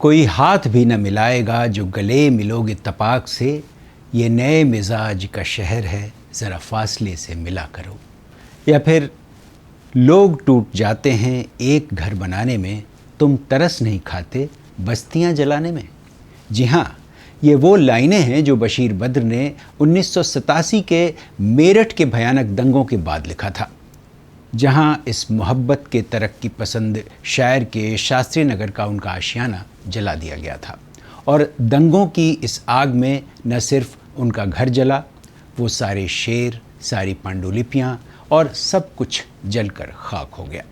कोई हाथ भी न मिलाएगा जो गले मिलोगे तपाक से, ये नए मिजाज का शहर है ज़रा फासले से मिला करो। या फिर लोग टूट जाते हैं एक घर बनाने में, तुम तरस नहीं खाते बस्तियां जलाने में। जी हाँ, ये वो लाइनें हैं जो बशीर बद्र ने 1987 के मेरठ के भयानक दंगों के बाद लिखा था, जहां इस मोहब्बत के तरक्की पसंद शायर के शास्त्री नगर का उनका आशियाना जला दिया गया था। और दंगों की इस आग में न सिर्फ उनका घर जला, वो सारे शेर, सारी पांडुलिपियाँ और सब कुछ जलकर खाक हो गया।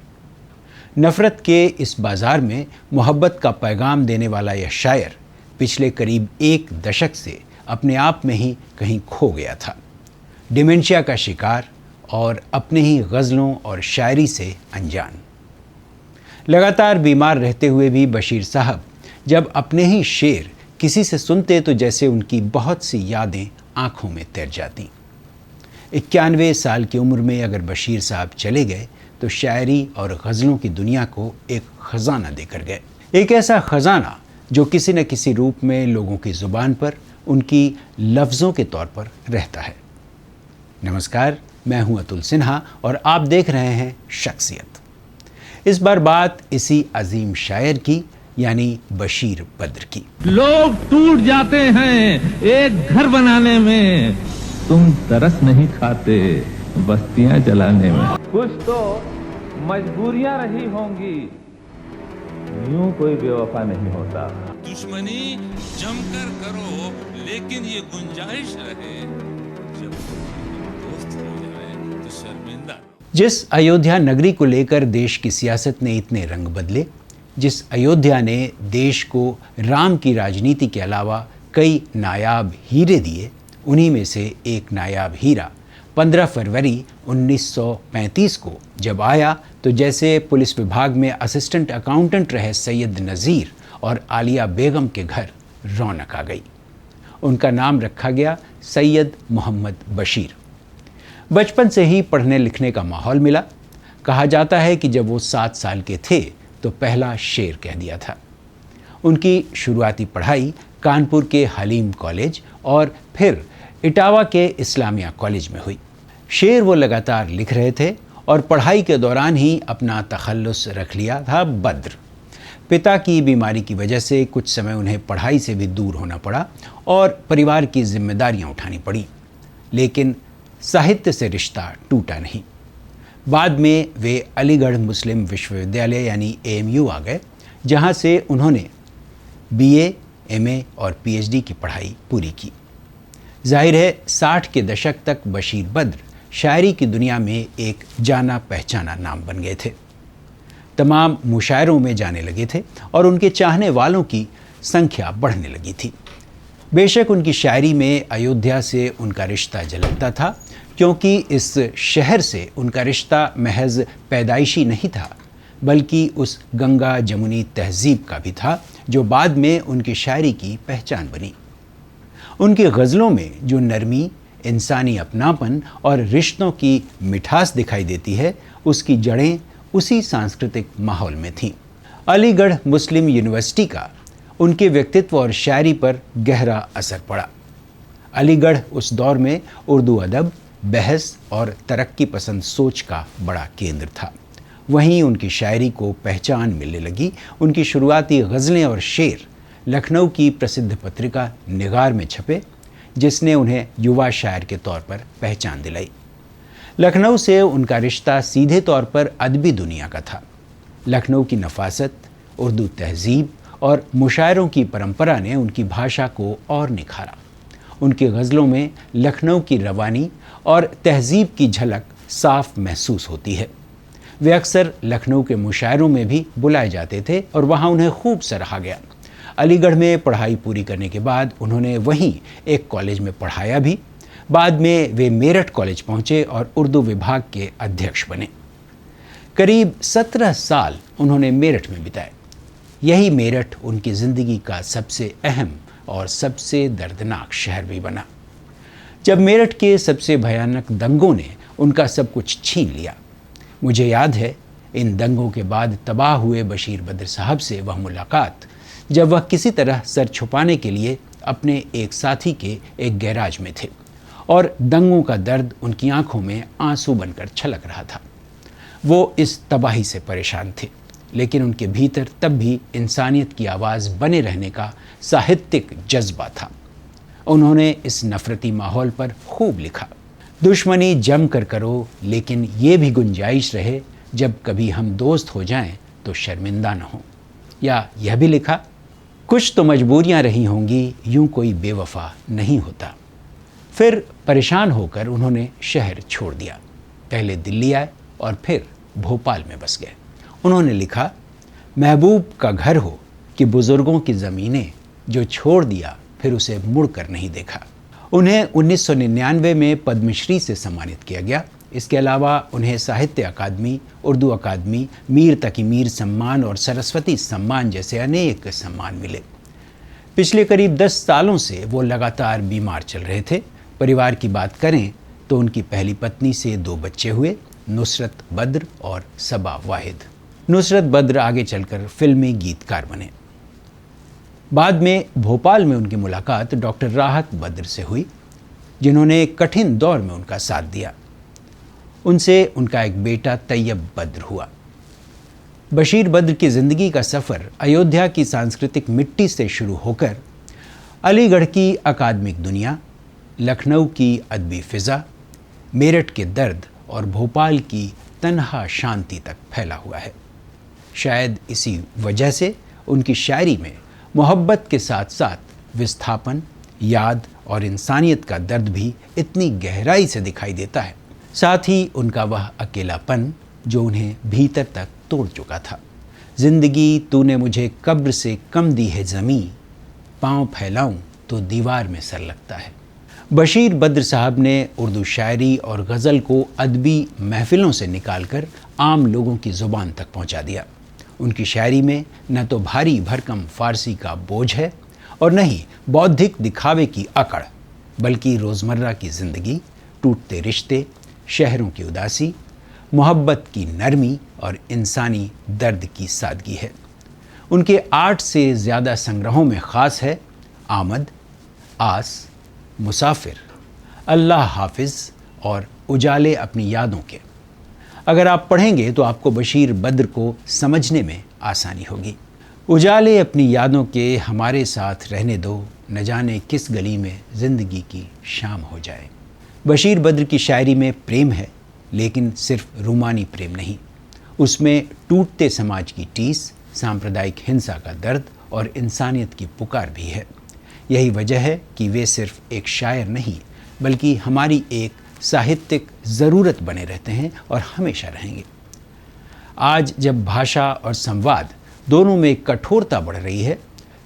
नफ़रत के इस बाज़ार में मोहब्बत का पैगाम देने वाला यह शायर पिछले करीब एक दशक से अपने आप में ही कहीं खो गया था। डिमेंशिया का शिकार और अपने ही गज़लों और शायरी से अनजान। लगातार बीमार रहते हुए भी बशीर साहब जब अपने ही शेर किसी से सुनते तो जैसे उनकी बहुत सी यादें आंखों में तैर जाती। 91 साल की उम्र में अगर बशीर साहब चले गए तो शायरी और गज़लों की दुनिया को एक ख़जाना देकर गए। एक ऐसा ख़जाना जो किसी न किसी रूप में लोगों की ज़ुबान पर उनकी लफ्ज़ों के तौर पर रहता है। नमस्कार, मैं हूं अतुल सिन्हा और आप देख रहे हैं शख्सियत। इस बार बात इसी अजीम शायर की यानी बशीर बद्र की। लोग टूट जाते हैं एक घर बनाने में, तुम तरस नहीं खाते बस्तियां जलाने में। कुछ तो मजबूरियां रही होंगी, यूं कोई बेवफा नहीं होता। दुश्मनी जमकर करो लेकिन ये गुंजाइश रहे, जब दोस्त हो जाए तो शर्मिंदा। जिस अयोध्या नगरी को लेकर देश की सियासत ने इतने रंग बदले, जिस अयोध्या ने देश को राम की राजनीति के अलावा कई नायाब हीरे दिए, उन्हीं में से एक नायाब हीरा 15 फरवरी 1935 को जब आया तो जैसे पुलिस विभाग में असिस्टेंट अकाउंटेंट रहे सैयद नज़ीर और आलिया बेगम के घर रौनक आ गई। उनका नाम रखा गया सैयद मोहम्मद बशीर। बचपन से ही पढ़ने लिखने का माहौल मिला। कहा जाता है कि जब वो 7 साल के थे तो पहला शेर कह दिया था। उनकी शुरुआती पढ़ाई कानपुर के हलीम कॉलेज और फिर इटावा के इस्लामिया कॉलेज में हुई। शेर वो लगातार लिख रहे थे और पढ़ाई के दौरान ही अपना तखल्लुस रख लिया था बद्र। पिता की बीमारी की वजह से कुछ समय उन्हें पढ़ाई से भी दूर होना पड़ा और परिवार की जिम्मेदारियां उठानी पड़ी, लेकिन साहित्य से रिश्ता टूटा नहीं। बाद में वे अलीगढ़ मुस्लिम विश्वविद्यालय यानी AMU आ गए, जहां से उन्होंने BA, MA और PhD की पढ़ाई पूरी की। जाहिर है 60 के दशक तक बशीर बद्र शायरी की दुनिया में एक जाना पहचाना नाम बन गए थे। तमाम मुशायरों में जाने लगे थे और उनके चाहने वालों की संख्या बढ़ने लगी थी। बेशक उनकी शायरी में अयोध्या से उनका रिश्ता झलकता था, क्योंकि इस शहर से उनका रिश्ता महज पैदाइशी नहीं था, बल्कि उस गंगा जमुनी तहजीब का भी था जो बाद में उनकी शायरी की पहचान बनी। उनकी गज़लों में जो नरमी, इंसानी अपनापन और रिश्तों की मिठास दिखाई देती है, उसकी जड़ें उसी सांस्कृतिक माहौल में थीं। अलीगढ़ मुस्लिम यूनिवर्सिटी का उनके व्यक्तित्व और शायरी पर गहरा असर पड़ा। अलीगढ़ उस दौर में उर्दू अदब, बहस और तरक्की पसंद सोच का बड़ा केंद्र था। वहीं उनकी शायरी को पहचान मिलने लगी। उनकी शुरुआती गज़लें और शेर लखनऊ की प्रसिद्ध पत्रिका निगार में छपे, जिसने उन्हें युवा शायर के तौर पर पहचान दिलाई। लखनऊ से उनका रिश्ता सीधे तौर पर अदबी दुनिया का था। लखनऊ की नफासत, उर्दू तहजीब और मुशायरों की परंपरा ने उनकी भाषा को और निखारा। उनकी गज़लों में लखनऊ की रवानी और तहजीब की झलक साफ महसूस होती है। वे अक्सर लखनऊ के मुशायरों में भी बुलाए जाते थे और वहाँ उन्हें खूब सराहा गया। अलीगढ़ में पढ़ाई पूरी करने के बाद उन्होंने वहीं एक कॉलेज में पढ़ाया भी। बाद में वे मेरठ कॉलेज पहुँचे और उर्दू विभाग के अध्यक्ष बने। करीब 17 साल उन्होंने मेरठ में बिताए। यही मेरठ उनकी ज़िंदगी का सबसे अहम और सबसे दर्दनाक शहर भी बना। जब मेरठ के सबसे भयानक दंगों ने उनका सब कुछ छीन लिया। मुझे याद है इन दंगों के बाद तबाह हुए बशीर बद्र साहब से वह मुलाकात, जब वह किसी तरह सर छुपाने के लिए अपने एक साथी के एक गैराज में थे और दंगों का दर्द उनकी आंखों में आंसू बनकर छलक रहा था। वो इस तबाही से परेशान थे, लेकिन उनके भीतर तब भी इंसानियत की आवाज़ बने रहने का साहित्यिक जज्बा था। उन्होंने इस नफरती माहौल पर खूब लिखा, दुश्मनी जम कर करो, लेकिन ये भी गुंजाइश रहे जब कभी हम दोस्त हो जाएं तो शर्मिंदा न हो। या यह भी लिखा, कुछ तो मजबूरियां रही होंगी, यूं कोई बेवफा नहीं होता। फिर परेशान होकर उन्होंने शहर छोड़ दिया। पहले दिल्ली आए और फिर भोपाल में बस गए। उन्होंने लिखा, महबूब का घर हो कि बुज़ुर्गों की ज़मीनें, जो छोड़ दिया फिर उसे मुड़ कर नहीं देखा। उन्हें 1999 में पद्मश्री से सम्मानित किया गया। इसके अलावा उन्हें साहित्य अकादमी, उर्दू अकादमी, मीर तकी मीर सम्मान और सरस्वती सम्मान जैसे अनेक सम्मान मिले। पिछले करीब 10 सालों से वो लगातार बीमार चल रहे थे। परिवार की बात करें तो उनकी पहली पत्नी से 2 बच्चे हुए, नुसरत बद्र और सबा वाहिद। नुसरत बद्र आगे चलकर फिल्मी गीतकार बने। बाद में भोपाल में उनकी मुलाकात डॉक्टर राहत बद्र से हुई, जिन्होंने कठिन दौर में उनका साथ दिया। उनसे उनका एक बेटा तैयब बद्र हुआ। बशीर बद्र की ज़िंदगी का सफ़र अयोध्या की सांस्कृतिक मिट्टी से शुरू होकर अलीगढ़ की अकादमिक दुनिया, लखनऊ की अदबी फ़िज़ा, मेरठ के दर्द और भोपाल की तन्हा शांति तक फैला हुआ है। शायद इसी वजह से उनकी शायरी में मोहब्बत के साथ साथ विस्थापन, याद और इंसानियत का दर्द भी इतनी गहराई से दिखाई देता है। साथ ही उनका वह अकेलापन जो उन्हें भीतर तक तोड़ चुका था। ज़िंदगी तूने मुझे कब्र से कम दी है ज़मीं, पाँव फैलाऊं तो दीवार में सर लगता है। बशीर बद्र साहब ने उर्दू शायरी और गज़ल को अदबी महफ़िलों से निकालकर आम लोगों की ज़ुबान तक पहुंचा दिया। उनकी शायरी में न तो भारी भरकम फ़ारसी का बोझ है और न ही बौद्धिक दिखावे की अकड़, बल्कि रोज़मर्रा की ज़िंदगी, टूटते रिश्ते, शहरों की उदासी, मोहब्बत की नरमी और इंसानी दर्द की सादगी है। उनके 8 से ज़्यादा संग्रहों में ख़ास है आमद, आस, मुसाफिर, अल्लाह हाफिज़ और उजाले अपनी यादों के। अगर आप पढ़ेंगे तो आपको बशीर बद्र को समझने में आसानी होगी। उजाले अपनी यादों के हमारे साथ रहने दो, न जाने किस गली में ज़िंदगी की शाम हो जाए। बशीर बद्र की शायरी में प्रेम है, लेकिन सिर्फ रूमानी प्रेम नहीं। उसमें टूटते समाज की टीस, सांप्रदायिक हिंसा का दर्द और इंसानियत की पुकार भी है। यही वजह है कि वे सिर्फ एक शायर नहीं, बल्कि हमारी एक साहित्यिक ज़रूरत बने रहते हैं और हमेशा रहेंगे। आज जब भाषा और संवाद दोनों में कठोरता बढ़ रही है,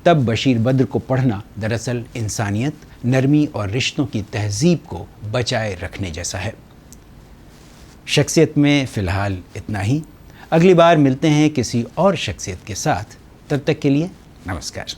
तब बशीर बद्र को पढ़ना दरअसल इंसानियत, नरमी और रिश्तों की तहज़ीब को बचाए रखने जैसा है। शख्सियत में फ़िलहाल इतना ही। अगली बार मिलते हैं किसी और शख्सियत के साथ। तब तक के लिए नमस्कार।